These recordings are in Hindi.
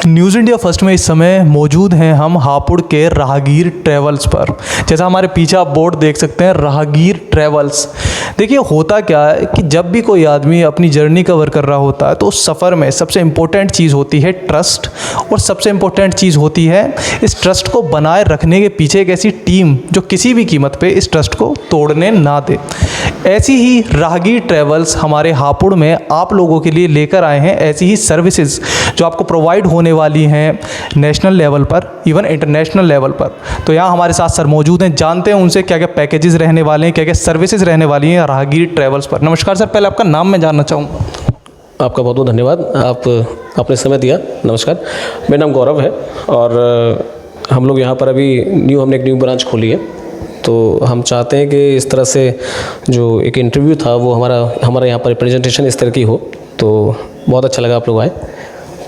न्यूज़ इंडिया फर्स्ट में इस समय मौजूद हैं हम हापुड़ के राहगीर ट्रैवल्स पर। जैसा हमारे पीछे आप बोर्ड देख सकते हैं, राहगीर ट्रैवल्स। देखिए होता क्या है कि जब भी कोई आदमी अपनी जर्नी कवर कर रहा होता है तो उस सफ़र में सबसे इम्पोर्टेंट चीज़ होती है ट्रस्ट, और सबसे इम्पोर्टेंट चीज़ होती है इस ट्रस्ट को बनाए रखने के पीछे एक ऐसी टीम जो किसी भी कीमत पे इस ट्रस्ट को तोड़ने ना दे। ऐसी ही राहगीर ट्रैवल्स हमारे हापुड़ में आप लोगों के लिए लेकर आए हैं ऐसी ही सर्विसेज जो आपको प्रोवाइड होने वाली हैं नेशनल लेवल पर, इवन इंटरनेशनल लेवल पर। तो यहाँ हमारे साथ सर मौजूद हैं, जानते हैं उनसे क्या क्या पैकेजेस रहने वाले हैं, क्या क्या सर्विसेज रहने वाली हैं राहगीर ट्रैवल्स पर। नमस्कार सर, पहले आपका नाम मैं जानना चाहूँगा। आपका बहुत बहुत धन्यवाद, आप आपने समय दिया। नमस्कार, मेरा नाम गौरव है और हम लोग यहाँ पर अभी हमने एक न्यू ब्रांच खोली है। तो हम चाहते हैं कि इस तरह से जो एक इंटरव्यू था वो हमारा यहाँ पर प्रेजेंटेशन इस तरह की हो, तो बहुत अच्छा लगा आप लोग आए।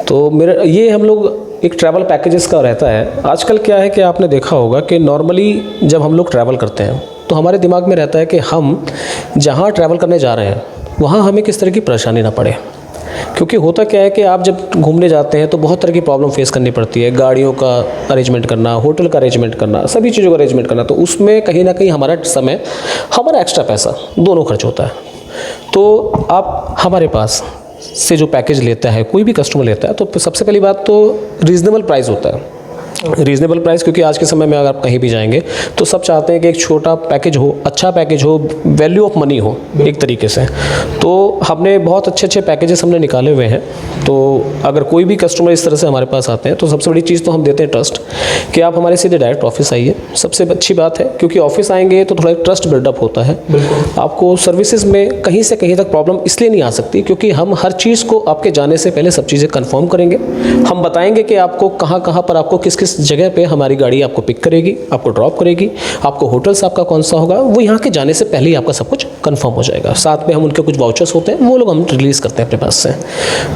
तो मेरा ये हम लोग एक ट्रैवल पैकेजेस का रहता है। आजकल क्या है कि आपने देखा होगा कि नॉर्मली जब हम लोग ट्रैवल करते हैं तो हमारे दिमाग में रहता है कि हम जहाँ ट्रैवल करने जा रहे हैं वहाँ हमें किस तरह की परेशानी ना पड़े। क्योंकि होता क्या है कि आप जब घूमने जाते हैं तो बहुत तरह की प्रॉब्लम फेस करनी पड़ती है, गाड़ियों का अरेंजमेंट करना, होटल का अरेंजमेंट करना, सभी चीज़ों का अरेंजमेंट करना। तो उसमें कहीं ना कहीं हमारा समय, हमारा एक्स्ट्रा पैसा दोनों खर्च होता है। तो आप हमारे पास से जो पैकेज लेता है, कोई भी कस्टमर लेता है, तो सबसे पहली बात तो रीज़नेबल प्राइस होता है। रीज़नेबल प्राइस, क्योंकि आज के समय में अगर आप कहीं भी जाएंगे तो सब चाहते हैं कि एक छोटा पैकेज हो, अच्छा पैकेज हो, वैल्यू ऑफ मनी हो एक तरीके से। तो हमने बहुत अच्छे पैकेजेस हमने निकाले हुए हैं। तो अगर कोई भी कस्टमर इस तरह से हमारे पास आते हैं तो सबसे बड़ी चीज़ तो हम देते हैं ट्रस्ट, कि आप हमारे सीधे डायरेक्ट ऑफिस आइए। सबसे अच्छी बात है, क्योंकि ऑफिस आएंगे तो थोड़ा एक ट्रस्ट बिल्डअप होता है। आपको सर्विसेज में कहीं से कहीं तक प्रॉब्लम इसलिए नहीं आ सकती क्योंकि हम हर चीज़ को आपके जाने से पहले सब चीज़ें कंफर्म करेंगे। हम बताएंगे कि आपको कहाँ पर आपको किस जगह पे हमारी गाड़ी आपको पिक करेगी, आपको ड्रॉप करेगी, आपको होटल्स आपका कौन सा होगा, वो यहाँ के जाने से पहले ही आपका सब कुछ कंफर्म हो जाएगा। साथ में हम उनके कुछ वाउचर्स होते हैं वो लोग हम रिलीज़ करते हैं अपने पास से।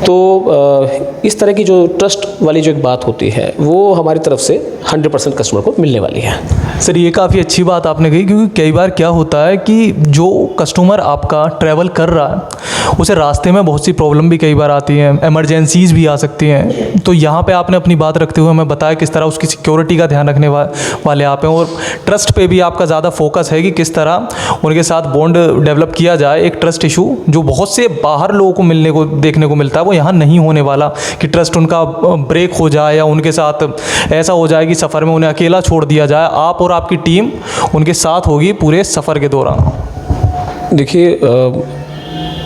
तो इस तरह की जो ट्रस्ट वाली जो एक बात होती है वो हमारी तरफ से 100% कस्टमर को मिलने वाली है। सर ये काफ़ी अच्छी बात आपने कही, क्योंकि कई बार क्या होता है कि जो कस्टमर आपका ट्रैवल कर रहा है उसे रास्ते में बहुत सी प्रॉब्लम भी कई बार आती हैं, इमरजेंसीज भी आ सकती हैं। तो यहाँ पे आपने अपनी बात रखते हुए हमें बताया किस तरह उसकी सिक्योरिटी का ध्यान रखने वाले आप हैं, और ट्रस्ट पे भी आपका ज़्यादा फोकस है कि किस तरह उनके साथ बॉन्ड डेवलप किया जाए। एक ट्रस्ट इशू जो बहुत से बाहर लोगों को देखने को मिलता है वो यहाँ नहीं होने वाला, कि ट्रस्ट उनका ब्रेक हो जाए या उनके साथ ऐसा हो जाए कि सफ़र में उन्हें अकेला छोड़ दिया जाए। आप और आपकी टीम उनके साथ होगी पूरे सफ़र के दौरान। देखिए,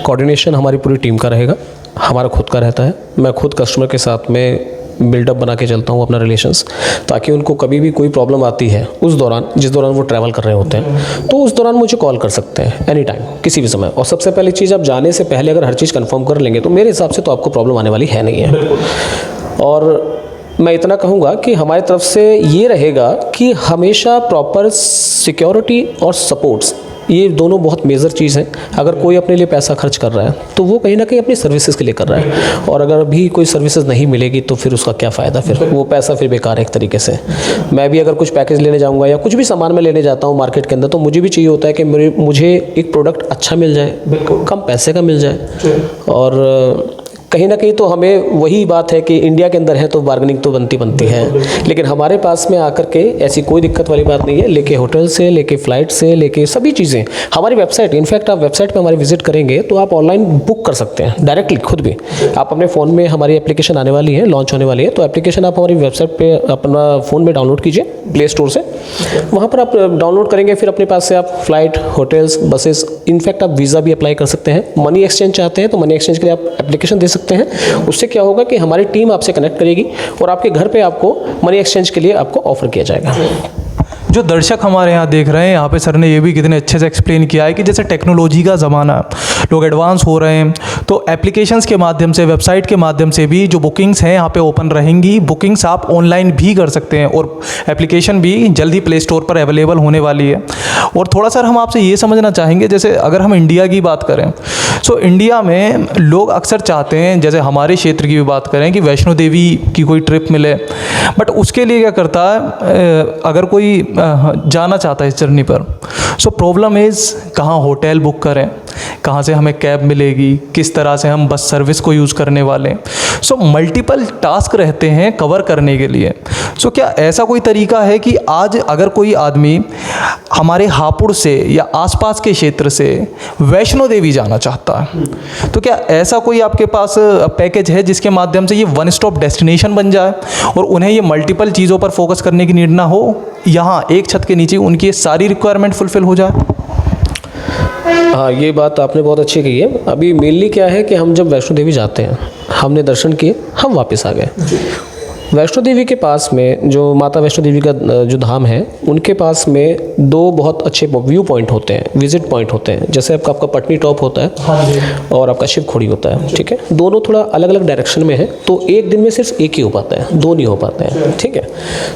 कोऑर्डिनेशन हमारी पूरी टीम का रहेगा, हमारा खुद का रहता है। मैं खुद कस्टमर के साथ में बिल्डअप बना के चलता हूँ अपना रिलेशंस, ताकि उनको कभी भी कोई प्रॉब्लम आती है उस दौरान, जिस दौरान वो ट्रैवल कर रहे होते हैं, तो उस दौरान मुझे कॉल कर सकते हैं एनी टाइम, किसी भी समय। और सबसे पहली चीज़, आप जाने से पहले अगर हर चीज़ कंफर्म कर लेंगे तो मेरे हिसाब से तो आपको प्रॉब्लम आने वाली है नहीं है। और मैं इतना कहूँगा कि हमारी तरफ से ये रहेगा कि हमेशा प्रॉपर सिक्योरिटी और सपोर्ट्स, ये दोनों बहुत मेजर चीज़ हैं। अगर कोई अपने लिए पैसा खर्च कर रहा है तो वो कहीं ना कहीं अपनी सर्विसेज के लिए कर रहा है, और अगर भी कोई सर्विसेज नहीं मिलेगी तो फिर उसका क्या फ़ायदा, फिर वो पैसा फिर बेकार है एक तरीके से। मैं भी अगर कुछ पैकेज लेने जाऊँगा या कुछ भी सामान मैं लेने जाता हूँ मार्केट के अंदर, तो मुझे भी चाहिए होता है कि मुझे एक प्रोडक्ट अच्छा मिल जाए, कम पैसे का मिल जाए। और कहीं ना कहीं तो हमें वही बात है कि इंडिया के अंदर है तो बार्गेनिंग तो बनती है, लेकिन हमारे पास में आकर के ऐसी कोई दिक्कत वाली बात नहीं है। लेके होटल से, लेके फ़्लाइट से, लेके सभी चीज़ें हमारी वेबसाइट, इनफैक्ट आप वेबसाइट पे हमारे विजिट करेंगे तो आप ऑनलाइन बुक कर सकते हैं डायरेक्टली खुद भी। आप अपने फ़ोन में, हमारी एप्लीकेशन आने वाली है, लॉन्च होने वाली है, तो एप्लीकेशन आप हमारी वेबसाइट पर अपना फ़ोन में डाउनलोड कीजिए प्ले स्टोर से। वहाँ पर आप डाउनलोड करेंगे, फिर अपने पास से आप फ़्लाइट, होटल्स, बसेस, इनफैक्ट आप वीज़ा भी अप्लाई कर सकते हैं। मनी एक्सचेंज चाहते हैं तो मनी एक्सचेंज के लिए आप एप्लीकेशन दे सकते हैं। उससे क्या होगा कि हमारी टीम आपसे कनेक्ट करेगी और आपके घर पे आपको मनी एक्सचेंज के लिए आपको ऑफर किया जाएगा। जो दर्शक हमारे यहाँ देख रहे हैं, यहाँ पे सर ने ये भी कितने अच्छे से एक्सप्लेन किया है कि जैसे टेक्नोलॉजी का ज़माना, लोग एडवांस हो रहे हैं, तो एप्लीकेशंस के माध्यम से, वेबसाइट के माध्यम से भी जो बुकिंग्स हैं यहाँ पे ओपन रहेंगी। बुकिंग्स आप ऑनलाइन भी कर सकते हैं और एप्लीकेशन भी जल्दी प्ले स्टोर पर अवेलेबल होने वाली है। और थोड़ा सर हम आपसे ये समझना चाहेंगे, जैसे अगर हम इंडिया की बात करें तो इंडिया में लोग अक्सर चाहते हैं, जैसे हमारे क्षेत्र की भी बात करें, कि वैष्णो देवी की कोई ट्रिप मिले, बट उसके लिए क्या करता है, अगर कोई जाना चाहता है इस जर्नी पर। सो प्रॉब्लम इज़ कहाँ होटल बुक करें, कहाँ से हमें कैब मिलेगी, किस तरह से हम बस सर्विस को यूज़ करने वाले। सो मल्टीपल टास्क रहते हैं कवर करने के लिए। सो क्या ऐसा कोई तरीका है कि आज अगर कोई आदमी हमारे हापुड़ से या आसपास के क्षेत्र से वैष्णो देवी जाना चाहता है, तो क्या ऐसा कोई आपके पास पैकेज है जिसके माध्यम से ये वन स्टॉप डेस्टिनेशन बन जाए और उन्हें ये मल्टीपल चीज़ों पर फोकस करने की नीड ना हो, यहाँ एक छत के नीचे उनकी ये सारी रिक्वायरमेंट फुलफिल हो जाए? हाँ, ये बात आपने बहुत अच्छी कही है। अभी मेनली क्या है कि हम जब वैष्णो देवी जाते हैं, हमने दर्शन किए, हम वापस आ गए। वैष्णो देवी के पास में जो माता वैष्णो देवी का जो धाम है, उनके पास में दो बहुत अच्छे व्यू पॉइंट होते हैं, विजिट पॉइंट होते हैं। जैसे आपका पटनी टॉप होता है और आपका शिव खोड़ी होता है, ठीक है। दोनों थोड़ा अलग अलग डायरेक्शन में है, तो एक दिन में सिर्फ एक ही हो पाता है, दो नहीं हो पाते हैं, ठीक है।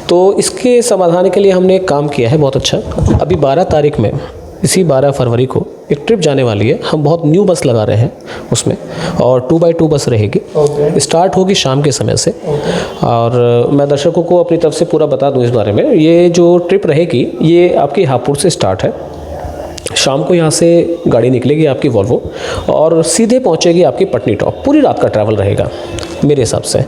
तो इसके समाधान के लिए हमने एक काम किया है बहुत अच्छा। अभी 12 तारीख में, इसी 12 फरवरी को एक ट्रिप जाने वाली है। हम बहुत न्यू बस लगा रहे हैं उसमें, और 2x2 बस रहेगी। स्टार्ट होगी शाम के समय से। और मैं दर्शकों को अपनी तरफ से पूरा बता दूं इस बारे में। ये जो ट्रिप रहेगी ये आपकी हापुड़ से स्टार्ट है। शाम को यहाँ से गाड़ी निकलेगी आपकी वॉल्वो और सीधे पहुँचेगी आपकी पटनी टॉप। पूरी रात का ट्रैवल रहेगा मेरे हिसाब से।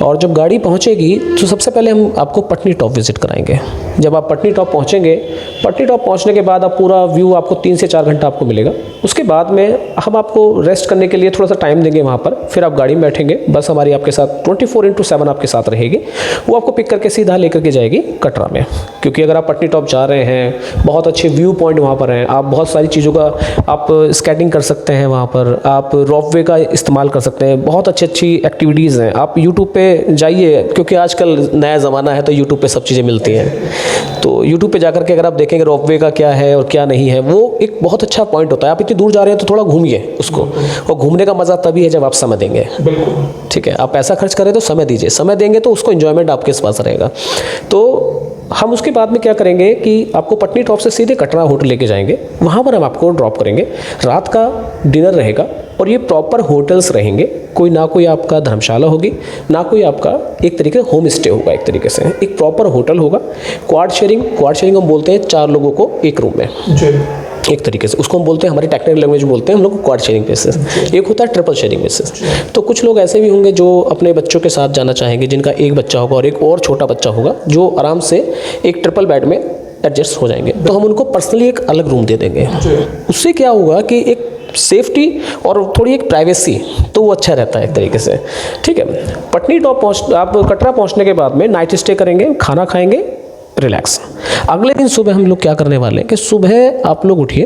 और जब गाड़ी पहुँचेगी तो सबसे पहले हम आपको पटनी टॉप विज़िट कराएंगे। जब आप पटनी टॉप पहुँचेंगे, पटनी टॉप पहुँचने के बाद आप पूरा व्यू आपको 3 से 4 घंटा आपको मिलेगा। उसके बाद में हम आपको रेस्ट करने के लिए थोड़ा सा टाइम देंगे वहाँ पर। फिर आप गाड़ी में बैठेंगे, बस हमारी आपके साथ 24/7 आपके साथ रहेगी। वो आपको पिक करके सीधा लेकर के जाएगी कटरा में। क्योंकि अगर आप पटनी टॉप जा रहे हैं, बहुत अच्छे व्यू पॉइंट वहाँ पर हैं, आप बहुत सारी चीज़ों का आप स्केटिंग कर सकते हैं वहाँ पर, आप रोपवे का इस्तेमाल कर सकते हैं। बहुत अच्छी एक्टिविटीज़ हैं। आप यूट्यूब पे जाइए, क्योंकि आजकल नया ज़माना है तो यूट्यूब पे सब चीज़ें मिलती हैं। तो यूट्यूब पे जाकर के अगर आप देखेंगे रोपवे का क्या है और क्या नहीं है, वो एक बहुत अच्छा पॉइंट होता है। आप इतनी दूर जा रहे हैं तो थोड़ा घूमिए उसको, और घूमने का मज़ा तभी है जब आप समय देंगे। बिल्कुल ठीक है। आप पैसा खर्च करें तो समय दीजिए, समय देंगे तो उसको एंजॉयमेंट आपके पास रहेगा। तो हम उसके बाद में क्या करेंगे कि आपको पटनी टॉप से सीधे कटरा होटल लेके जाएंगे। वहाँ पर हम आपको ड्रॉप करेंगे। रात का डिनर रहेगा और ये प्रॉपर होटल्स रहेंगे। कोई ना कोई आपका धर्मशाला होगी, ना कोई आपका एक तरीके से होम स्टे होगा। एक तरीके से एक प्रॉपर होटल होगा। क्वाड शेयरिंग हम बोलते हैं 4 लोगों को एक रूम में, एक तरीके से उसको हम बोलते हैं, हमारी टेक्निकल लैंग्वेज में बोलते हैं हम लोग क्वाड शेयरिंग बेसिस। एक होता है ट्रिपल शेयरिंग बेसिस। तो कुछ लोग ऐसे भी होंगे जो अपने बच्चों के साथ जाना चाहेंगे, जिनका एक बच्चा होगा और एक और छोटा बच्चा होगा, जो आराम से एक ट्रिपल बेड में एडजस्ट हो जाएंगे। तो हम उनको पर्सनली एक अलग रूम दे देंगे। उससे क्या होगा कि एक सेफ्टी और थोड़ी एक प्राइवेसी, तो वो अच्छा रहता है एक तरीके से, ठीक है। पटनी टॉप आप कटरा पहुंचने के बाद में नाइट स्टे करेंगे, खाना खाएंगे, रिलैक्स। अगले दिन सुबह हम लोग क्या करने वाले हैं कि सुबह आप लोग उठिए,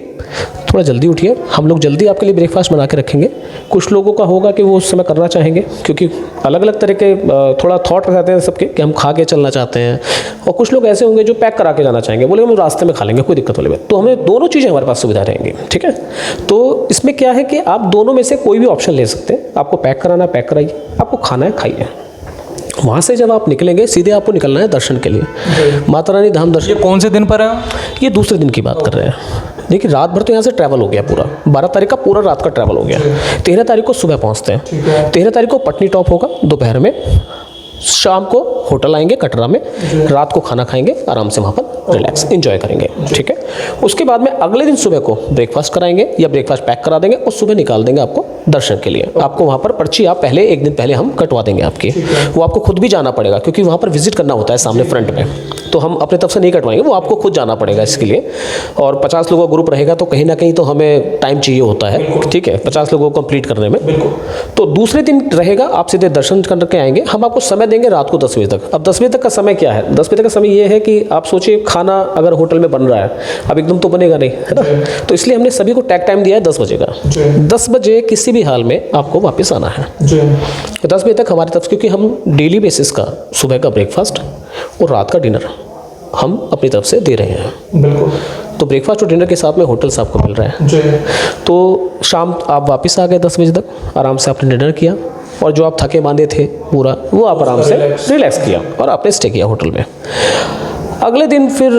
थोड़ा जल्दी उठिए। हम लोग जल्दी आपके लिए ब्रेकफास्ट बना के रखेंगे। कुछ लोगों का होगा कि वो उस समय करना चाहेंगे, क्योंकि अलग अलग तरह के थोड़ा थॉट रहते हैं सबके कि हम खा के चलना चाहते हैं। और कुछ लोग ऐसे होंगे जो पैक करा के जाना चाहेंगे, बोलेंगे हम रास्ते में खा लेंगे, कोई दिक्कत वाली बात। तो हमें दोनों चीज़ें हमारे पास सुविधा रहेंगी, ठीक है। तो इसमें क्या है कि आप दोनों में से कोई भी ऑप्शन ले सकते हैं। आपको पैक कराना पैक कराइए, आपको खाना है खाइए। वहाँ से जब आप निकलेंगे सीधे आपको निकलना है दर्शन के लिए, माता रानी धाम दर्शन। ये कौन से दिन पर है? ये दूसरे दिन की बात कर रहे हैं। देखिए रात भर तो यहाँ से ट्रैवल हो गया पूरा। 12 तारीख का पूरा रात का ट्रैवल हो गया। 13 तारीख को सुबह पहुँचते हैं। 13 तारीख को पटनी टॉप होगा दोपहर में। शाम को होटल आएंगे कटरा में, रात को खाना खाएंगे, आराम से वहाँ पर रिलैक्स एंजॉय करेंगे, ठीक है। उसके बाद में अगले दिन सुबह को ब्रेकफास्ट कराएंगे या ब्रेकफास्ट पैक करा देंगे और सुबह निकाल देंगे आपको दर्शन के लिए। आपको वहाँ पर पर्ची आप पहले एक दिन पहले हम कटवा देंगे आपकी। वो आपको खुद भी जाना पड़ेगा, क्योंकि वहाँ पर विजिट करना होता है सामने फ्रंट में। तो हम अपने तरफ से नहीं कटवाएंगे, वो आपको खुद जाना पड़ेगा इसके लिए। और 50 लोगों का ग्रुप रहेगा तो कहीं ना कहीं तो हमें टाइम चाहिए होता है, ठीक है, 50 लोगों को कंप्लीट करने में। तो दूसरे दिन रहेगा, आप सीधे दर्शन करके आएंगे। हम आपको समय देंगे रात को 10 बजे तक। अब 10 बजे तक का समय क्या है? 10 बजे तक का समय ये है कि आप सोचिए खाना अगर होटल में बन रहा है, अब एकदम तो बनेगा नहीं, है ना। तो इसलिए हमने सभी को टैग टाइम दिया है 10 बजे का। 10 बजे किसी भी हाल में आपको वापस आना है। 10 बजे तक हमारी तरफ, क्योंकि हम डेली बेसिस का सुबह का ब्रेकफास्ट और रात का डिनर हम अपनी तरफ से दे रहे हैं। बिल्कुल। तो ब्रेकफास्ट और डिनर के साथ में होटल्स आपको मिल रहे हैं। तो शाम आप वापस आ गए 10 बजे तक, आराम से आपने डिनर किया और जो आप थके बांधे थे पूरा, वो आप आराम से रिलैक्स किया और आपने स्टे किया होटल में। अगले दिन फिर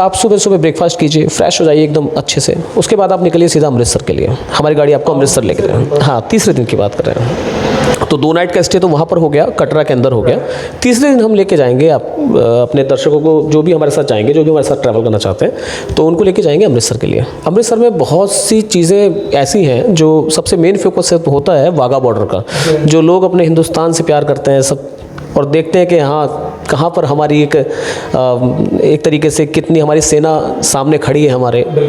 आप सुबह सुबह ब्रेकफास्ट कीजिए, फ्रेश हो जाइए एकदम अच्छे से। उसके बाद आप निकलिए सीधा अमृतसर के लिए। हमारी गाड़ी आपको अमृतसर लेके जाए। हाँ, तीसरे दिन की बात कर रहे हैं। तो 2 नाइट का स्टे तो वहाँ पर हो गया, कटरा के अंदर हो गया। तीसरे दिन हम लेके जाएंगे अपने दर्शकों को, जो भी हमारे साथ जाएंगे, जो भी हमारे साथ ट्रैवल करना चाहते हैं, तो उनको लेके जाएंगे अमृतसर के लिए। अमृतसर में बहुत सी चीज़ें ऐसी हैं जो सबसे मेन फोकस होता है वाघा बॉर्डर का। जो लोग अपने हिंदुस्तान से प्यार करते हैं सब, और देखते हैं कि हाँ कहाँ पर हमारी एक तरीके से कितनी हमारी सेना सामने खड़ी है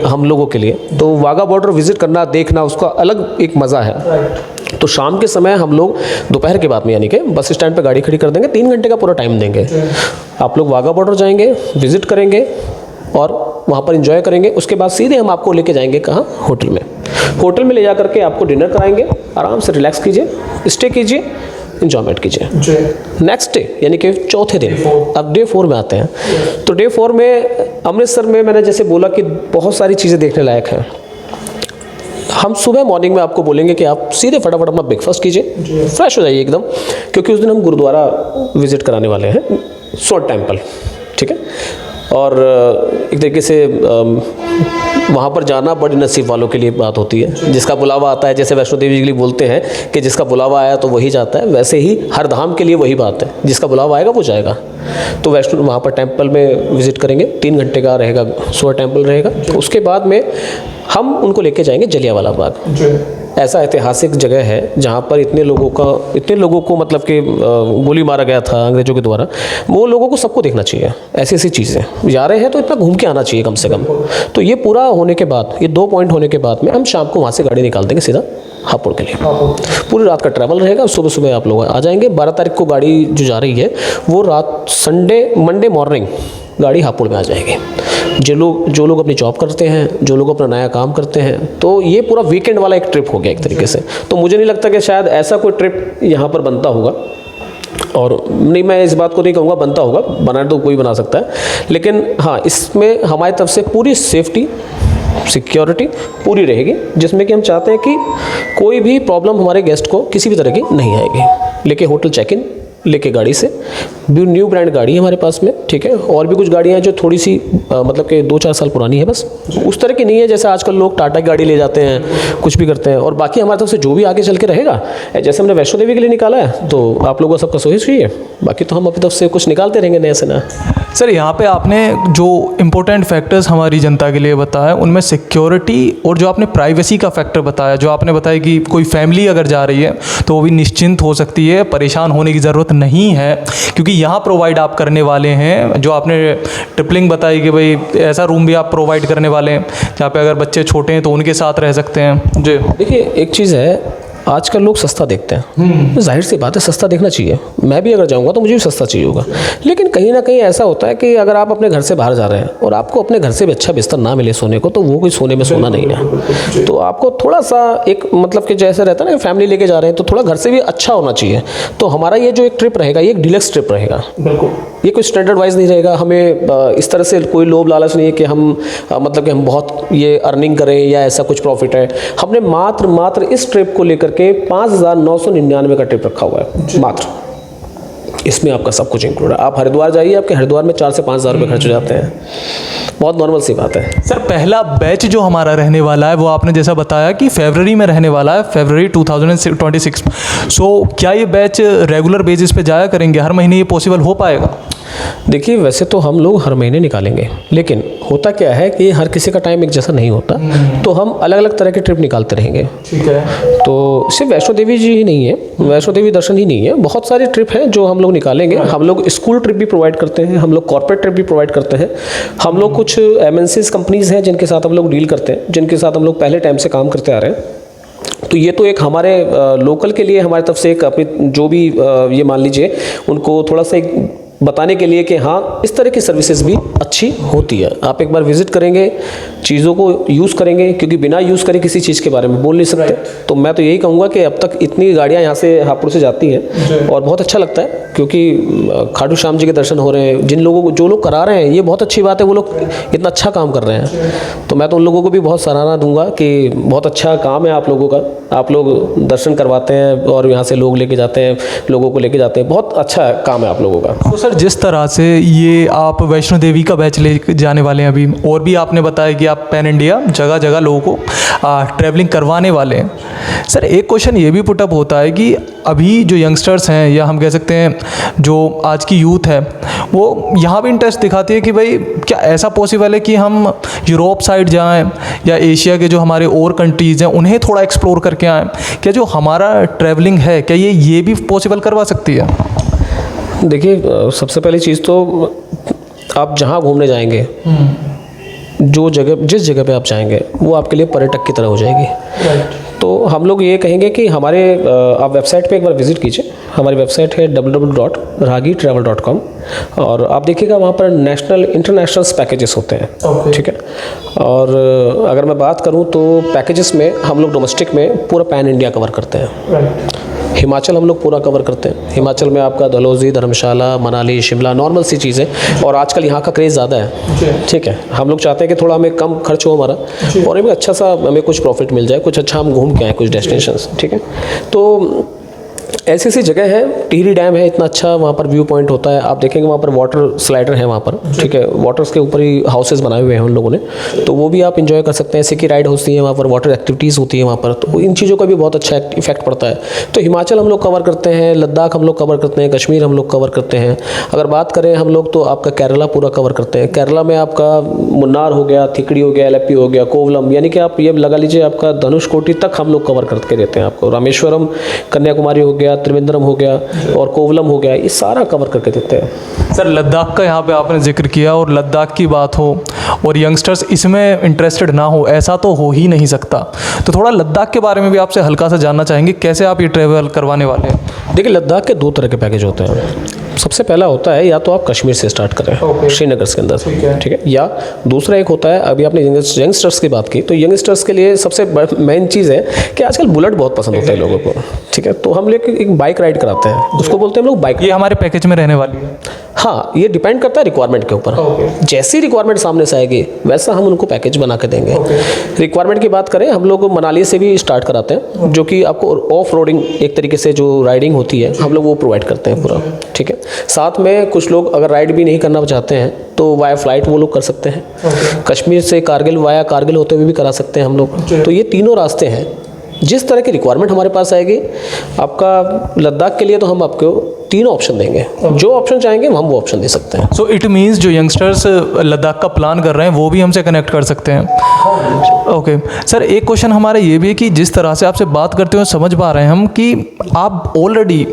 हम लोगों के लिए, तो वाघा बॉर्डर विजिट करना, देखना, उसका अलग एक मज़ा है। तो शाम के समय हम लोग दोपहर के बाद में, यानी कि बस स्टैंड पे गाड़ी खड़ी कर देंगे, 3 घंटे का पूरा टाइम देंगे। आप लोग वाघा बॉर्डर जाएंगे, विजिट करेंगे और वहाँ पर एंजॉय करेंगे। उसके बाद सीधे हम आपको लेके जाएंगे कहाँ, होटल में। होटल में ले जा करके आपको डिनर कराएंगे, आराम से रिलैक्स कीजिए, स्टे कीजिए, इंजॉयमेंट कीजिए। नेक्स्ट डे यानी कि चौथे दिन, अब डे 4 में आते हैं। तो डे 4 में अमृतसर में मैंने जैसे बोला कि बहुत सारी चीज़ें देखने लायक हैं। हम सुबह मॉर्निंग में आपको बोलेंगे कि आप सीधे फटाफट अपना ब्रेकफास्ट कीजिए, फ्रेश हो जाइए एकदम, क्योंकि उस दिन हम गुरुद्वारा विजिट कराने वाले हैं, सोर्ट टेम्पल, ठीक है। और एक तरीके से वहाँ पर जाना बड़ी नसीब वालों के लिए बात होती है। जिसका बुलावा आता है, जैसे वैष्णो देवी जी के लिए बोलते हैं कि जिसका बुलावा आया तो वही जाता है, वैसे ही हर धाम के लिए वही बात है, जिसका बुलावा आएगा वो जाएगा। तो वैष्णो वहाँ पर टेम्पल में विजिट करेंगे, 3 घंटे का रहेगा, सोर्ट टेम्पल रहेगा। उसके बाद में हम उनको लेके जाएंगे जलियांवाला बाग। ऐसा ऐतिहासिक जगह है जहाँ पर इतने लोगों को मतलब कि गोली मारा गया था अंग्रेजों के द्वारा। वो लोगों को सबको देखना चाहिए, ऐसी ऐसी चीज़ें जा रहे हैं तो इतना घूम के आना चाहिए कम से कम। तो ये पूरा होने के बाद, ये 2 पॉइंट होने के बाद में हम शाम को वहाँ से गाड़ी निकाल देंगे सीधा हापुड़ के लिए। पूरी रात का ट्रैवल रहेगा, सुबह सुबह आप लोग आ जाएंगे। 12 तारीख को गाड़ी जो जा रही है वो रात मंडे मॉर्निंग गाड़ी हापुड़ में आ जाएगी। जो लोग अपनी जॉब करते हैं, जो लोग अपना नया काम करते हैं, तो ये पूरा वीकेंड वाला एक ट्रिप हो गया एक तरीके से। तो मुझे नहीं लगता कि शायद ऐसा कोई ट्रिप यहाँ पर बनता होगा, और नहीं, मैं इस बात को नहीं कहूँगा बनता होगा, बनाना तो कोई बना सकता है, लेकिन हाँ इसमें हमारी तरफ से पूरी सेफ्टी सिक्योरिटी पूरी रहेगी, जिसमें कि हम चाहते हैं कि कोई भी प्रॉब्लम हमारे गेस्ट को किसी भी तरह की नहीं आएगी। लेके होटल चेक इन, लेके गाड़ी से, न्यू ब्रांड गाड़ी है हमारे पास में, ठीक है। और भी कुछ गाड़ियाँ हैं जो थोड़ी सी मतलब कि 2-4 साल पुरानी है, बस उस तरह की नहीं है जैसे आजकल लोग टाटा की गाड़ी ले जाते हैं, कुछ भी करते हैं। और बाकी हमारी तरफ से जो भी आगे चल के रहेगा, जैसे हमने वैष्णो देवी के लिए निकाला है, तो आप लोगों का सबका सोच ही है, बाकी तो हम अपनी तरफ से कुछ निकालते रहेंगे नया से नया। सर यहाँ पे आपने जो इम्पोर्टेंट फैक्टर्स हमारी जनता के लिए बताया, उनमें सिक्योरिटी और जो आपने प्राइवेसी का फैक्टर बताया, जो आपने बताया कि कोई फैमिली अगर जा रही है तो वो भी निश्चिंत हो सकती है, परेशान होने की ज़रूरत नहीं है, क्योंकि यहाँ प्रोवाइड आप करने वाले हैं। जो आपने ट्रिपलिंग बताई कि भाई ऐसा रूम भी आप प्रोवाइड करने वाले हैं जहाँ पे अगर बच्चे छोटे हैं तो उनके साथ रह सकते हैं। जी देखिए, एक चीज़ है, आजकल लोग सस्ता देखते हैं, जाहिर सी बात है सस्ता देखना चाहिए। मैं भी अगर जाऊंगा तो मुझे भी सस्ता चाहिए होगा, लेकिन कहीं ना कहीं ऐसा होता है कि अगर आप अपने घर से बाहर जा रहे हैं और आपको अपने घर से भी अच्छा बिस्तर ना मिले सोने को, तो वो कोई सोने में सोना नहीं है। तो आपको थोड़ा सा एक मतलब कि जैसे रहता है ना, फैमिली लेके जा रहे हैं तो थोड़ा घर से भी अच्छा होना चाहिए। तो हमारा ये जो एक ट्रिप रहेगा, ये एक डिलक्स ट्रिप रहेगा, ये कोई स्टैंडर्ड वाइज नहीं रहेगा। हमें इस तरह से कोई लोभ लालच नहीं है कि हम मतलब कि हम बहुत ये अर्निंग करें या ऐसा कुछ प्रॉफिट है। हमने मात्र इस ट्रिप को लेकर के 5,999 का ट्रिप रखा हुआ है मात्र। इसमें आपका सब कुछ इंक्लूड है। आप हरिद्वार जाइए, आपके हरिद्वार में 4 से 5 हज़ार रुपये खर्च हो जाते हैं, बहुत नॉर्मल सी बात है। सर पहला बैच जो हमारा रहने वाला है वो आपने जैसा बताया कि फरवरी में रहने वाला है, फरवरी 2026। सो क्या ये बैच रेगुलर बेसिस पे जाया करेंगे, हर महीने ये पॉसिबल हो पाएगा? देखिए, वैसे तो हम लोग हर महीने निकालेंगे, लेकिन होता क्या है कि हर किसी का टाइम एक जैसा नहीं होता, तो हम अलग अलग तरह के ट्रिप निकालते रहेंगे। ठीक है। तो सिर्फ वैष्णो देवी जी ही नहीं है, वैष्णो देवी दर्शन ही नहीं है, बहुत सारे ट्रिप हैं जो हम लोग निकालेंगे। हम लोग स्कूल ट्रिप भी प्रोवाइड करते हैं, हम लोग कॉर्पोरेट ट्रिप भी प्रोवाइड करते हैं। हम लोग कुछ MNCs कंपनीज़ हैं जिनके साथ हम लोग डील करते हैं, जिनके साथ हम लोग पहले टाइम से काम करते आ रहे हैं। तो ये तो एक हमारे लोकल के लिए हमारी तरफ से एक अपनी जो भी ये मान लीजिए उनको थोड़ा सा एक बताने के लिए कि हाँ इस तरह की सर्विसेज भी अच्छी होती है। आप एक बार विजिट करेंगे, चीज़ों को यूज़ करेंगे, क्योंकि बिना यूज़ करे किसी चीज़ के बारे में बोल नहीं सकते। तो मैं तो यही कहूँगा कि अब तक इतनी गाड़ियाँ यहाँ से हापुड़ से जाती हैं और बहुत अच्छा लगता है, क्योंकि खाटू श्याम जी के दर्शन हो रहे हैं। जो लोग करा रहे हैं, ये बहुत अच्छी बात है, वो लोग इतना अच्छा काम कर रहे हैं। तो मैं तो उन लोगों को भी बहुत सराहना दूंगा कि बहुत अच्छा काम है आप लोगों का। आप लोग दर्शन करवाते हैं और यहाँ से लोग लेके जाते हैं, लोगों को लेके जाते हैं, बहुत अच्छा काम है आप लोगों का। तो सर जिस तरह से ये आप वैष्णो देवी का बैच ले जाने वाले हैं अभी, और भी आपने बताया कि आप पैन इंडिया जगह जगह लोगों को ट्रैवलिंग करवाने वाले हैं, सर एक क्वेश्चन ये भी पुटअप होता है कि अभी जो यंगस्टर्स हैं, या हम कह सकते हैं जो आज की यूथ है, वो यहाँ भी इंटरेस्ट दिखाती है कि भाई क्या ऐसा पॉसिबल है कि हम यूरोप साइड जाएं, या एशिया के जो हमारे और कंट्रीज़ हैं उन्हें थोड़ा एक्सप्लोर करके आएँ? क्या जो हमारा ट्रैवलिंग है, क्या ये भी पॉसिबल करवा सकती है? देखिए, सबसे पहली चीज़ तो आप जहाँ घूमने जाएंगे, जो जगह जिस जगह पे आप जाएंगे वो आपके लिए पर्यटक की तरह हो जाएगी। तो हम लोग ये कहेंगे कि हमारे आप वेबसाइट पे एक बार विज़िट कीजिए। हमारी वेबसाइट है www.rahagirtravel.com, और आप देखिएगा वहाँ पर नेशनल इंटरनेशनल पैकेजेस होते हैं। ठीक है। और अगर मैं बात करूँ तो पैकेजेस में हम लोग डोमेस्टिक में पूरा पैन इंडिया कवर करते हैं। हिमाचल हम लोग पूरा कवर करते हैं। हिमाचल में आपका डलहौजी, धर्मशाला, मनाली, शिमला, नॉर्मल सी चीज़ें, और आजकल यहाँ का क्रेज़ ज़्यादा है। ठीक है। हम लोग चाहते हैं कि थोड़ा हमें कम खर्च हो हमारा, और हमें अच्छा सा हमें कुछ प्रॉफिट मिल जाए, कुछ अच्छा हम घूम के आए कुछ डेस्टिनेशंस। ठीक है। तो ऐसी ऐसी जगह है, टिहरी डैम है, इतना अच्छा वहाँ पर व्यू पॉइंट होता है। आप देखेंगे वहाँ पर वाटर स्लाइडर है वहाँ पर। ठीक है। वाटर्स के ऊपर ही हाउसेस बनाए हुए हैं उन लोगों ने, तो वो भी आप इंजॉय कर सकते हैं। सिकी राइड होती है वहाँ पर, वाटर एक्टिविटीज़ होती है वहाँ पर, तो इन चीज़ों का भी बहुत अच्छा इफेक्ट पड़ता है। तो हिमाचल हम लोग कवर करते हैं, लद्दाख हम लोग कवर करते हैं, कश्मीर हम लोग कवर करते हैं। अगर बात करें हम लोग तो आपका केरला पूरा कवर करते हैं। केरला में आपका मुन्नार हो गया, थिकड़ी हो गया, एलेप्पी हो गया, कोवलम, यानी कि आप ये लगा लीजिए आपका धनुषकोटी तक हम लोग कवर करके देते हैं आपको। रामेश्वरम, कन्याकुमारी हो गया, त्रिवेंद्रम हो गया और कोवलम हो गया, ये सारा कवर करके देते हैं। सर लद्दाख का यहाँ पे आपने जिक्र किया, और लद्दाख की बात हो और यंगस्टर्स इसमें इंटरेस्टेड ना हो, ऐसा तो हो ही नहीं सकता। तो थोड़ा लद्दाख के बारे में भी आपसे हल्का सा जानना चाहेंगे, कैसे आप ये ट्रैवल करवाने वाले हैं? देखिए, लद्दाख के दो तरह के पैकेज होते हैं। सबसे पहला होता है या तो आप कश्मीर से स्टार्ट करें, श्रीनगर के अंदर, ठीक है, या दूसरा एक होता है, अभी आपने यंगस्टर्स की बात की, तो यंगस्टर्स के लिए सबसे मेन चीज़ है कि आजकल बुलेट बहुत पसंद होता है लोगों को। ठीक है। तो हम लोग एक बाइक राइड कराते हैं, उसको बोलते हैं हम लोग बाइक। ये हमारे पैकेज में रहने वाली है? हाँ, ये डिपेंड करता है रिक्वायरमेंट के ऊपर। जैसी रिक्वायरमेंट सामने से आएगी वैसा हम उनको पैकेज बना के देंगे। रिक्वायरमेंट की बात करें, हम लोग मनाली से भी स्टार्ट कराते हैं, जो कि आपको ऑफ रोडिंग एक तरीके से जो राइडिंग होती है हम लोग वो प्रोवाइड करते हैं पूरा। ठीक है। साथ में कुछ लोग अगर राइड भी नहीं करना चाहते हैं तो वाया फ्लाइट वो लोग कर सकते हैं। कश्मीर से कारगिल, वाया कारगिल होते हुए भी करा सकते हैं हम लोग। तो ये तीनों रास्ते हैं। जिस तरह की रिक्वायरमेंट हमारे पास आएगी, आपका लद्दाख के लिए तो हम आपको तीनों ऑप्शन देंगे, जो ऑप्शन चाहेंगे हम वो ऑप्शन दे सकते हैं। सो इट मीन्स जो यंगस्टर्स लद्दाख का प्लान कर रहे हैं वो भी हमसे कनेक्ट कर सकते हैं। ओके सर, एक क्वेश्चन हमारा ये भी है कि जिस तरह से आपसे बात करते हुए समझ पा रहे हैं हम कि आप ऑलरेडी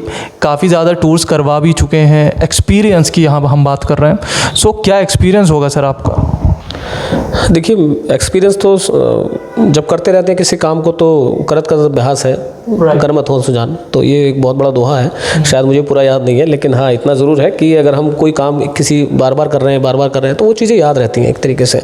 काफ़ी ज़्यादा टूर्स करवा भी चुके हैं, एक्सपीरियंस की यहाँ हम बात कर रहे हैं। सो क्या एक्सपीरियंस होगा सर आपका? देखिए, एक्सपीरियंस तो जब करते रहते हैं किसी काम को तो करत करत अभ्यास है, कर मत हो सुजान, तो ये एक बहुत बड़ा दोहा है। शायद मुझे पूरा याद नहीं है, लेकिन हाँ इतना ज़रूर है कि अगर हम कोई काम किसी बार बार कर रहे हैं तो वो चीज़ें याद रहती हैं एक तरीके से।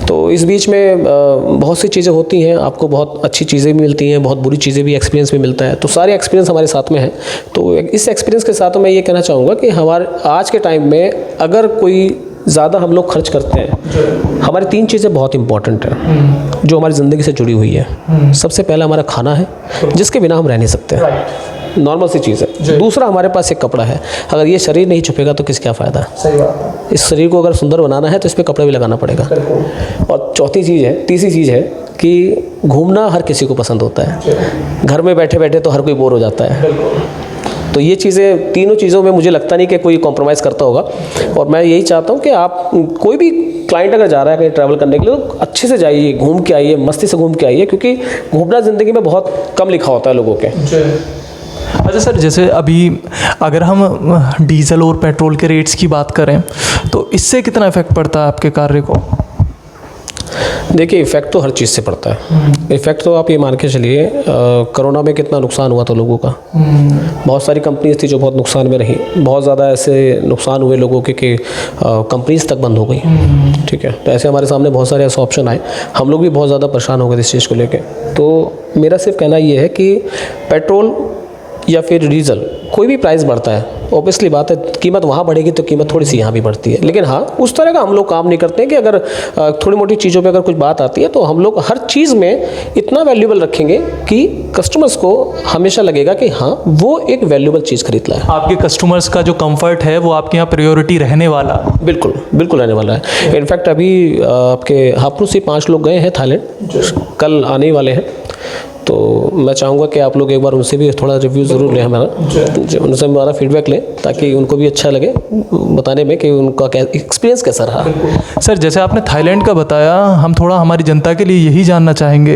तो इस बीच में बहुत सी चीज़ें होती हैं, आपको बहुत अच्छी चीज़ें भी मिलती हैं, बहुत बुरी चीज़ें भी, एक्सपीरियंस भी मिलता है। तो सारे एक्सपीरियंस हमारे साथ में है। तो इस एक्सपीरियंस के साथ मैं ये कहना चाहूँगा कि हमारे आज के टाइम में अगर कोई ज़्यादा हम लोग खर्च करते हैं, हमारी तीन चीज़ें बहुत इंपॉर्टेंट हैं जो हमारी ज़िंदगी से जुड़ी हुई है। सबसे पहला हमारा खाना है, जिसके बिना हम रह नहीं सकते, नॉर्मल सी चीज़ है। दूसरा हमारे पास एक कपड़ा है, अगर ये शरीर नहीं छुपेगा तो किस क्या फ़ायदा। सही बात है। इस शरीर को अगर सुंदर बनाना है तो इस पर कपड़े भी लगाना पड़ेगा। और तीसरी चीज़ है कि घूमना हर किसी को पसंद होता है, घर में बैठे बैठे तो हर कोई बोर हो जाता है। तो ये चीज़ें, तीनों चीज़ों में मुझे लगता नहीं कि कोई कॉम्प्रोमाइज़ करता होगा। और मैं यही चाहता हूँ कि आप कोई भी क्लाइंट अगर जा रहा है कहीं ट्रैवल करने के लिए तो अच्छे से जाइए, घूम के आइए, मस्ती से घूम के आइए, क्योंकि घूमना ज़िंदगी में बहुत कम लिखा होता है लोगों के। अच्छा सर, जैसे अभी अगर हम डीजल और पेट्रोल के रेट्स की बात करें तो इससे कितना इफेक्ट पड़ता है आपके कार्य को? देखिए, इफ़ेक्ट तो हर चीज़ से पड़ता है। इफ़ेक्ट तो आप ये मान के चलिए, कोरोना में कितना नुकसान हुआ था लोगों का। बहुत सारी कंपनीज थी जो बहुत नुकसान में रही, बहुत ज़्यादा ऐसे नुकसान हुए लोगों के कि कंपनीज तक बंद हो गई। ठीक है। तो ऐसे हमारे सामने बहुत सारे ऐसे ऑप्शन आए, हम लोग भी बहुत ज़्यादा परेशान हो गए इस चीज़ को लेकर। तो मेरा सिर्फ कहना ये है कि पेट्रोल या फिर डीजल कोई भी प्राइस बढ़ता है ऑब्वियसली बात है, कीमत वहाँ बढ़ेगी तो कीमत थोड़ी सी यहाँ भी बढ़ती है। लेकिन हाँ, उस तरह का हम लोग काम नहीं करते हैं कि अगर थोड़ी मोटी चीज़ों पे अगर कुछ बात आती है तो हम लोग हर चीज़ में इतना वैल्यूएबल रखेंगे कि कस्टमर्स को हमेशा लगेगा कि हाँ वो एक वैल्यूएबल चीज़ खरीद लाए। आपके कस्टमर्स का जो कंफर्ट है वो आपके यहाँ प्रायोरिटी रहने वाला। बिल्कुल बिल्कुल रहने वाला है। इनफैक्ट अभी आपके हापुड़ से 5 लोग गए हैं थाईलैंड, कल आने ही वाले हैं। तो मैं चाहूँगा कि आप लोग एक बार उनसे भी थोड़ा रिव्यू ज़रूर लें हमारा, उनसे हमारा फीडबैक लें ताकि उनको भी अच्छा लगे बताने में कि उनका क्या एक्सपीरियंस कैसा रहा। सर जैसे आपने थाईलैंड का बताया, हम थोड़ा हमारी जनता के लिए यही जानना चाहेंगे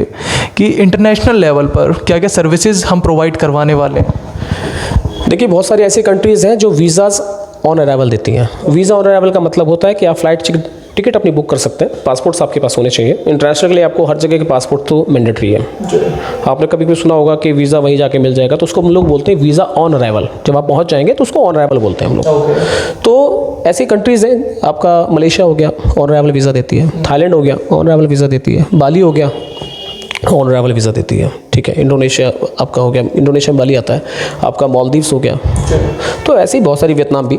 कि इंटरनेशनल लेवल पर क्या क्या सर्विसेज हम प्रोवाइड करवाने वाले हैं। देखिए बहुत सारी ऐसी कंट्रीज़ हैं जो वीज़ाज़ ऑन अराइवल देती हैं। वीज़ा ऑन अराइवल का मतलब होता है कि आप फ्लाइट टिकट अपनी बुक कर सकते हैं, पासपोर्ट्स आपके पास होने चाहिए। इंटरनेशनल के लिए आपको हर जगह के पासपोर्ट तो मैंडेटरी है। आपने कभी भी सुना होगा कि वीज़ा वहीं जाके मिल जाएगा, तो उसको हम लोग बोलते हैं वीज़ा ऑन अराइवल। जब आप पहुंच जाएंगे तो उसको ऑन अराइवल बोलते हैं हम लोग। तो ऐसी कंट्रीज़ हैं, आपका मलेशिया हो गया ऑन अराइवल वीज़ा देती है, थाईलैंड हो गया ऑन अराइवल वीज़ा देती है, बाली हो गया ऑन अराइवल वीज़ा देती है, ठीक है। इंडोनेशिया आपका हो गया, इंडोनेशिया में बाली आता है, आपका मालदीव्स हो गया। तो ऐसी बहुत सारी, वियतनाम भी।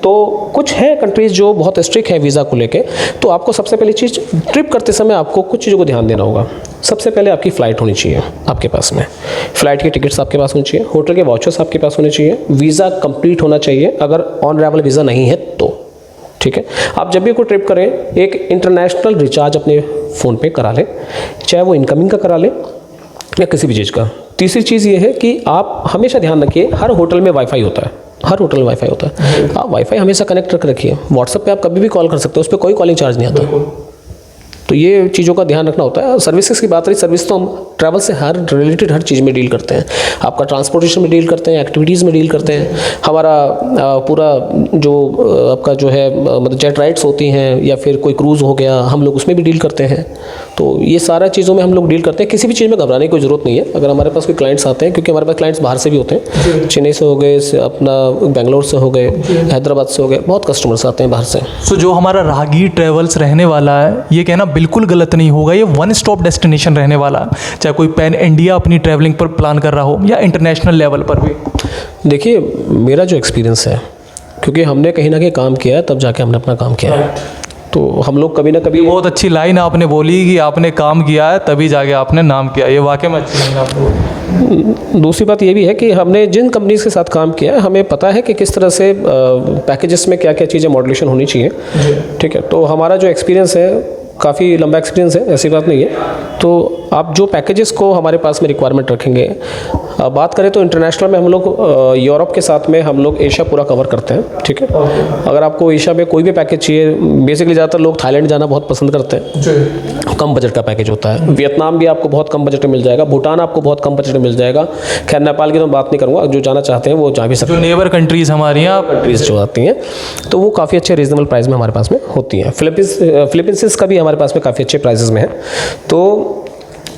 तो कुछ है कंट्रीज़ जो बहुत स्ट्रिक्ट है वीज़ा को लेके। तो आपको सबसे पहली चीज़, ट्रिप करते समय आपको कुछ चीज़ों को ध्यान देना होगा। सबसे पहले आपकी फ़्लाइट होनी चाहिए आपके पास में, फ़्लाइट की टिकट्स आपके पास होनी चाहिए, होटल के वाउचर्स आपके पास होने चाहिए, वीज़ा कंप्लीट होना चाहिए अगर ऑन अराइवल वीज़ा नहीं है तो, ठीक है। आप जब भी कोई ट्रिप करें एक इंटरनेशनल रिचार्ज अपने फ़ोन पे करा लें, चाहे वो इनकमिंग का करा लें या किसी भी चीज़ का। तीसरी चीज़ ये है कि आप हमेशा ध्यान रखिए, हर होटल में वाईफाई होता है, हर होटल में वाईफाई होता है। आप वाईफाई हमेशा कनेक्ट करके रखिए। व्हाट्सएप पे आप कभी भी कॉल कर सकते हो, उस पर कोई कॉलिंग चार्ज नहीं आता। तो ये चीज़ों का ध्यान रखना होता है। सर्विसेज की बात रही, सर्विस तो हम ट्रैवल से हर रिलेटेड हर चीज़ में डील करते हैं। आपका ट्रांसपोर्टेशन में डील करते हैं, एक्टिविटीज़ में डील करते हैं, हमारा पूरा जो आपका जो है मतलब जेट राइड्स होती हैं या फिर कोई क्रूज़ हो गया, हम लोग उसमें भी डील करते हैं। तो ये सारा चीज़ों में हम लोग डील करते हैं। किसी भी चीज़ में घबराने की कोई ज़रूरत नहीं है। अगर हमारे पास कोई क्लाइंट्स आते हैं, क्योंकि हमारे पास क्लाइंट्स बाहर से भी होते हैं, चेन्नई से हो गए, अपना बेंगलोर से हो गए, हैदराबाद से हो गए, बहुत कस्टमर्स आते हैं बाहर से। सो जो हमारा राहगीर ट्रेवल्स रहने वाला है, ये कहना बिल्कुल गलत नहीं होगा। ये वन स्टॉप डेस्टिनेशन रहने वाला है, चाहे कोई पैन इंडिया अपनी ट्रैवलिंग पर प्लान कर रहा हो या इंटरनेशनल लेवल पर भी। देखिए मेरा जो एक्सपीरियंस है, क्योंकि हमने कहीं ना कहीं काम किया है, तब जाके हमने अपना काम किया है। तो हम लोग कभी ना कभी, बहुत अच्छी लाइन आपने बोली कि आपने काम किया है तभी जाके आपने नाम किया, ये वाकई में अच्छी लाइन आपने। दूसरी बात ये भी है कि हमने जिन कंपनीज के साथ काम किया है, हमें पता है कि किस तरह से पैकेजेस में क्या क्या चीज़ें मॉड्यूलेशन होनी चाहिए, ठीक है। तो हमारा जो एक्सपीरियंस है काफ़ी लंबा एक्सपीरियंस है, ऐसी बात नहीं है। तो आप जो पैकेजेस को हमारे पास में रिक्वायरमेंट रखेंगे, बात करें तो इंटरनेशनल में हम लोग यूरोप के साथ में हम लोग एशिया पूरा कवर करते हैं, ठीक है। अगर आपको एशिया में कोई भी पैकेज चाहिए, बेसिकली ज़्यादातर लोग थाईलैंड जाना बहुत पसंद करते हैं, कम बजट का पैकेज होता है। वियतनाम भी आपको बहुत कम बजट में मिल जाएगा, भूटान आपको बहुत कम बजट में मिल जाएगा। खैर नेपाल की तो बात नहीं करूँगा, जो जाना चाहते हैं वो जा भी सकते हैं। जो नेबर कंट्रीज़ हमारी यहाँ कंट्रीज़ जो आती हैं तो वो काफ़ी अच्छे रीजनेबल प्राइस में हमारे पास में होती हैं। फिलीपींस का भी हमारे पास में काफ़ी अच्छे प्राइसेस में है। तो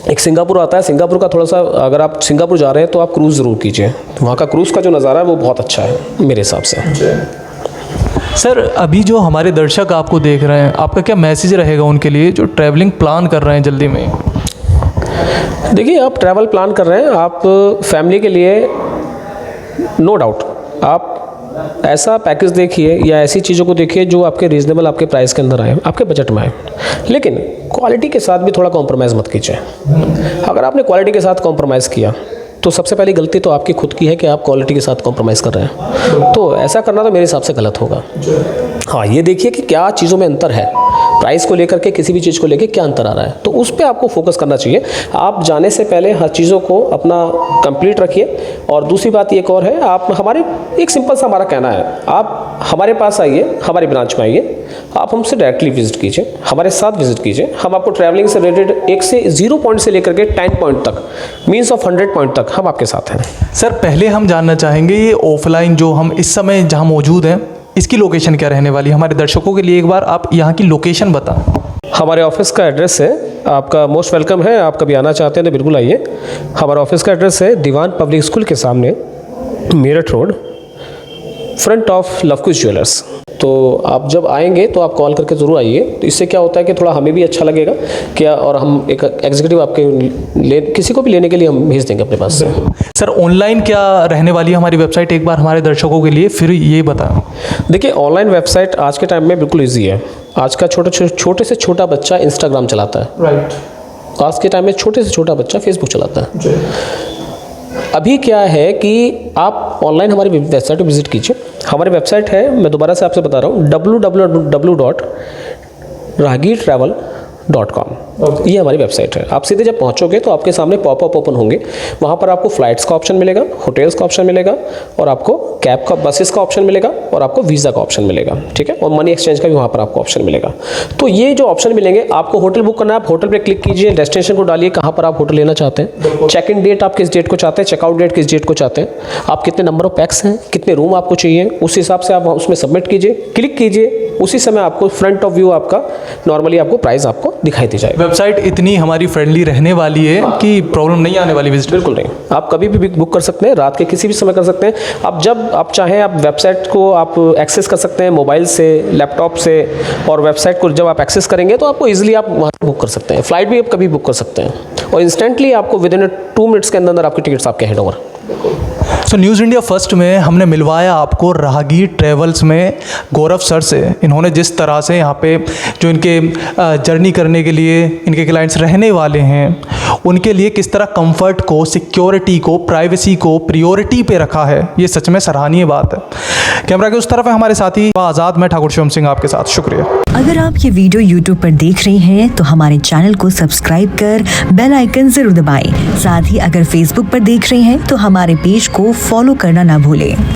एक सिंगापुर आता है, सिंगापुर का थोड़ा सा, अगर आप सिंगापुर जा रहे हैं तो आप क्रूज़ ज़रूर कीजिए। वहाँ का क्रूज़ का जो नज़ारा है वो बहुत अच्छा है मेरे हिसाब से। सर अभी जो हमारे दर्शक आपको देख रहे हैं, आपका क्या मैसेज रहेगा उनके लिए जो ट्रैवलिंग प्लान कर रहे हैं जल्दी में? देखिए आप ट्रैवल प्लान कर रहे हैं, आप फैमिली के लिए नो डाउट आप ऐसा पैकेज देखिए या ऐसी चीज़ों को देखिए जो आपके रीज़नेबल, आपके प्राइस के अंदर आए, आपके बजट में आए। लेकिन क्वालिटी के साथ भी थोड़ा कॉम्प्रोमाइज़ मत कीजिए। अगर आपने क्वालिटी के साथ कॉम्प्रोमाइज़ किया तो सबसे पहली गलती तो आपकी खुद की है कि आप क्वालिटी के साथ कॉम्प्रोमाइज़ कर रहे हैं। तो ऐसा करना तो मेरे हिसाब से गलत होगा। हाँ, ये देखिए कि क्या चीज़ों में अंतर है, प्राइस को लेकर के, किसी भी चीज़ को लेकर क्या अंतर आ रहा है, तो उस पर आपको फोकस करना चाहिए। आप जाने से पहले हर चीज़ों को अपना कंप्लीट रखिए। और दूसरी बात एक और है, आप हमारे, एक सिंपल सा हमारा कहना है, आप हमारे पास आइए, हमारी ब्रांच में आइए, आप हमसे डायरेक्टली विजिट कीजिए, हमारे साथ विजिट कीजिए। हम आपको ट्रैवलिंग से रिलेटेड 1 से 0 पॉइंट से लेकर के 10 पॉइंट तक, मीन्स ऑफ 100 पॉइंट तक हम आपके साथ हैं। सर पहले हम जानना चाहेंगे, ये ऑफलाइन जो हम इस समय जहाँ मौजूद हैं, इसकी लोकेशन क्या रहने वाली है? हमारे दर्शकों के लिए एक बार आप यहाँ की लोकेशन बताएं। हमारे ऑफिस का एड्रेस है, आपका मोस्ट वेलकम है, आप कभी आना चाहते हैं तो बिल्कुल आइए। हमारा ऑफिस का एड्रेस है दीवान पब्लिक स्कूल के सामने, Meerut road, front of Lavkush jewellers. तो आप जब आएंगे तो आप कॉल करके ज़रूर आइए। तो इससे क्या होता है कि थोड़ा हमें भी अच्छा लगेगा क्या, और हम एक एग्जीक्यूटिव आपके किसी को भी लेने के लिए हम भेज देंगे अपने पास से। सर ऑनलाइन क्या रहने वाली है हमारी वेबसाइट, एक बार हमारे दर्शकों के लिए फिर ये बताएं। देखिए, ऑनलाइन वेबसाइट आज के टाइम में बिल्कुल ईजी है। आज का छोटे से छोटा बच्चा इंस्टाग्राम चलाता है, राइट। आज के टाइम में छोटे से छोटा बच्चा फेसबुक चलाता है। अभी क्या है कि आप ऑनलाइन हमारी वेबसाइट पर विजिट कीजिए। हमारी वेबसाइट है, मैं दोबारा से आपसे बता रहा हूँ, www.rahagirtravel.com। ये हमारी वेबसाइट है। आप सीधे जब पहुंचोगे तो आपके सामने पॉपअप ओपन होंगे। वहाँ पर आपको फ्लाइट्स का ऑप्शन मिलेगा, होटल्स का ऑप्शन मिलेगा, और आपको कैब का, बसेस का ऑप्शन मिलेगा, और आपको वीज़ा का ऑप्शन मिलेगा, ठीक है, और मनी एक्सचेंज का भी वहाँ पर आपको ऑप्शन मिलेगा। तो ये जो ऑप्शन मिलेंगे, आपको होटल बुक करना है, आप होटल पर क्लिक कीजिए, डेस्टिनेशन को डालिए, कहाँ पर आप होटल लेना चाहते हैं, चेक इन डेट आप किस डेट को चाहते हैं, चेकआउट डेट किस डेट को चाहते हैं, आप कितने नंबर ऑफ पैक्स हैं, कितने रूम आपको चाहिए, उस हिसाब से आप उसमें सबमिट कीजिए, क्लिक कीजिए, उसी समय आपको फ्रंट ऑफ व्यू आपका नॉर्मली आपको प्राइस आपको दिखाई दी जाएगी। वेबसाइट इतनी हमारी फ्रेंडली रहने वाली है कि प्रॉब्लम नहीं आने वाली विजिट। बिल्कुल नहीं, आप कभी भी बुक कर सकते हैं, रात के किसी भी समय कर सकते हैं। आप जब आप चाहें आप वेबसाइट को आप एक्सेस कर सकते हैं मोबाइल से, लैपटॉप से, और वेबसाइट को जब आप एक्सेस करेंगे तो आपको ईजिली आप वहाँ बुक कर सकते हैं। फ्लाइट भी आप कभी बुक कर सकते हैं, और इंस्टेंटली आपको विद इन 2 मिनट्स के अंदर आपकी टिकट्स आपके हैंड ओवर। सो न्यूज़ इंडिया फर्स्ट में हमने मिलवाया आपको राहगीर ट्रेवल्स में गौरव सर से। इन्होंने जिस तरह से यहाँ पे जो इनके जर्नी करने के लिए इनके क्लाइंट्स रहने वाले हैं, उनके लिए किस तरह कंफर्ट को, सिक्योरिटी को, प्राइवेसी को प्रायोरिटी पे रखा है, ये सच में सराहनीय बात है। कैमरा के उस तरफ है हमारे साथी आज़ाद, मैं ठाकुर शिवम सिंह आपके साथ। शुक्रिया। अगर आप ये वीडियो YouTube पर देख रहे हैं तो हमारे चैनल को सब्सक्राइब कर बेल आइकन जरूर दबाएं। साथ ही अगर Facebook पर देख रहे हैं तो हमारे पेज को फॉलो करना ना भूलें।